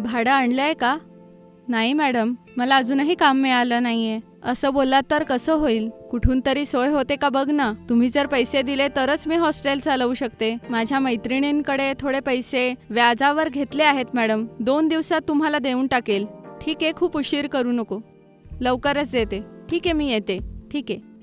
भाडं आणलंय का? नाही मॅडम, मला अजूनही काम मिळालं नाहीये. असं बोललात तर कसं होईल? कुठून तरी सोय होते का बघ ना. तुम्ही जर पैसे दिले तरच मी हॉस्टेल चालवू शकते. माझ्या मैत्रिणींकडे थोडे पैसे व्याजावर घेतले आहेत मॅडम. 2 दिवसात तुम्हाला देऊन टाकेल. ठीक आहे, खूप उशीर करू नको. लवकरच देते. ठीक आहे, मी येते. ठीक आहे.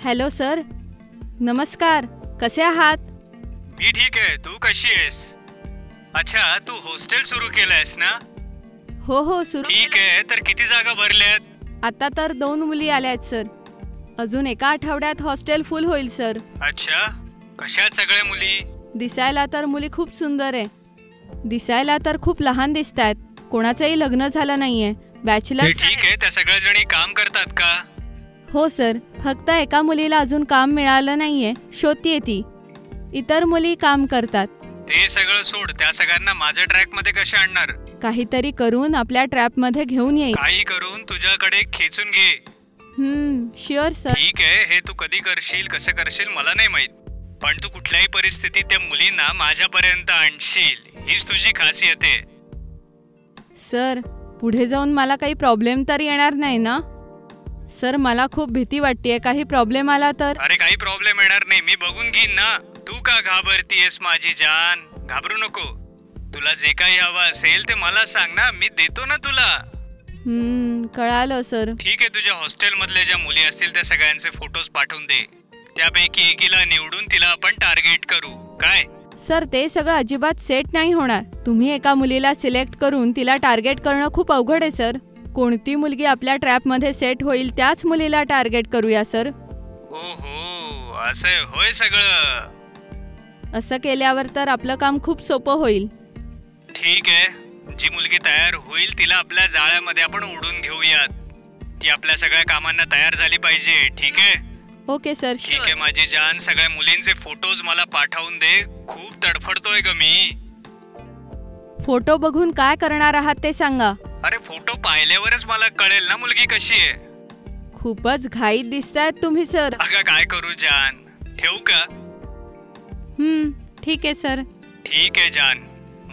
हॅलो सर, नमस्कार. कसे आहात? मी ठीक आहे. तू कशी आहेस? अच्छा, तू हॉस्टेल सुरू केलंयस ना? हो सुरू. ठीक आहे. तर किती जागा भरल्यात? आता तर 2 मुली आल्या आहेत सर. अजून एका आठवड्यात हॉस्टेल फुल होईल सर. अच्छा, कशा आहेत सगळ्या मुली? दिसायला तर मुली खूप सुंदर आहे. दिसायला तर खूप लहान दिसत आहेत. कोणाचंही लग्न झालं नाहीये. बॅचलर. ठीक आहे. त्या सगळ्या जणी काम करतात का? हो सर, फक्त एका मुलीला अजून काम मिळालं नाहीये, शोधतीये ती. इतर मुली काम करतात. ते सगळं सोड. त्या सगळ्यांना माझ्या ट्रॅक मध्ये कसे आणणार? काहीतरी करून आपल्या ट्रॅप मध्ये घेऊन येईल. काही करून तुझ्याकडे खेचून घे. Sure sir. ठीक आहे. हे तू कधी करशील, कसं करशील मला नाही माहित, पण तू कुठल्याही परिस्थितीत त्या मुलींना माझ्यापर्यंत आणशील. हीच तुझी खासियत आहे. सर, पुढे जाऊन मला काही प्रॉब्लेम तर येणार नाही ना? सर, मला खूप भीती वाटतेय. काही प्रॉब्लेम आला तर? अरे, काही प्रॉब्लेम येणार नाही. मी बघून घेईन ना. तू का घाबरतीयस माझी जान? घाबरू नको. तुला जे काही हवं असेल ते मला सांग ना, मी देतो ना तुला. कळालं सर. ठीक आहे. तुझ्या हॉस्टेल मधल्या ज्या मुली असतील त्या सगळ्यांचे फोटोज पाठवून दे. त्यापैकी एकीला निवडून तिला आपण टार्गेट करू. काय? सर, ते सगळं अजिबात सेट नाही होणार. तुम्ही एका मुलीला सिलेक्ट करून तिला टार्गेट करणं खूप अवघड आहे सर. कोणती मुलगी आपल्या ट्रॅपमध्ये सेट होईल त्याच मुलीला टार्गेट करूया सर. ओहो, असं होय सगळं. असं केल्यावर तर आपलं काम खूप सोपं होईल. ठीक आहे. जी मुलगी तयार होईल तिला आपल्या जाळ्यामध्ये आपण ओढून घेऊयात. ती आपल्या सगळ्या कामांना तयार झाली पाहिजे. ठीक आहे? Okay sir. ठीक आहे माझी जान. सगळ्या मुलींचे फोटोज मला पाठवून दे. खूप तडफडतोय ग मी. फोटो बघून काय करणार आहात ते सांगा. अरे, फोटो पाहिल्यावरच मला कळेल ना मुलगी कशी आहे. खूपच घाईत दिसतायत तुम्ही सर. अगं काय करू जान, ठेवू का? ठीक आहे सर. ठीक आहे जान.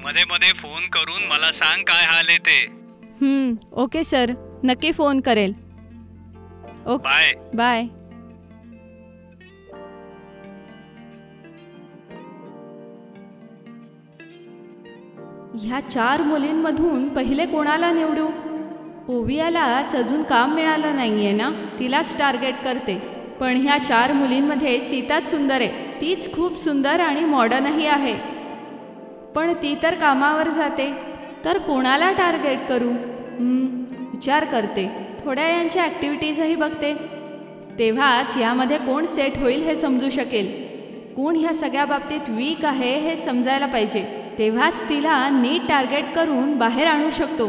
मध्ये मध्ये फोन करून मला सांग काय हाल आहे ते. ओके सर, नक्की फोन करेल. Okay, bye bye. ह्या 4 मुलींमधून पहिले कोणाला निवडू? ओवियालाच अजून काम मिळालं नाहीये ना, तिलाच टार्गेट करते. पण ह्या 4 मुलींमध्ये सीताच सुंदर आहे. तीच खूप सुंदर आणि मॉडर्नही आहे. पण ती तर कामावर जाते, तर कोणाला टार्गेट करू? विचार करते. थोड्या यांच्या ॲक्टिव्हिटीजही बघते. तेव्हाच यामध्ये कोण सेट होईल हे समजू शकेल. कोण ह्या सगळ्या बाबतीत वीक आहे हे समजायला पाहिजे. तेव्हाच तिला नीट टार्गेट करून बाहेर आणू शकतो.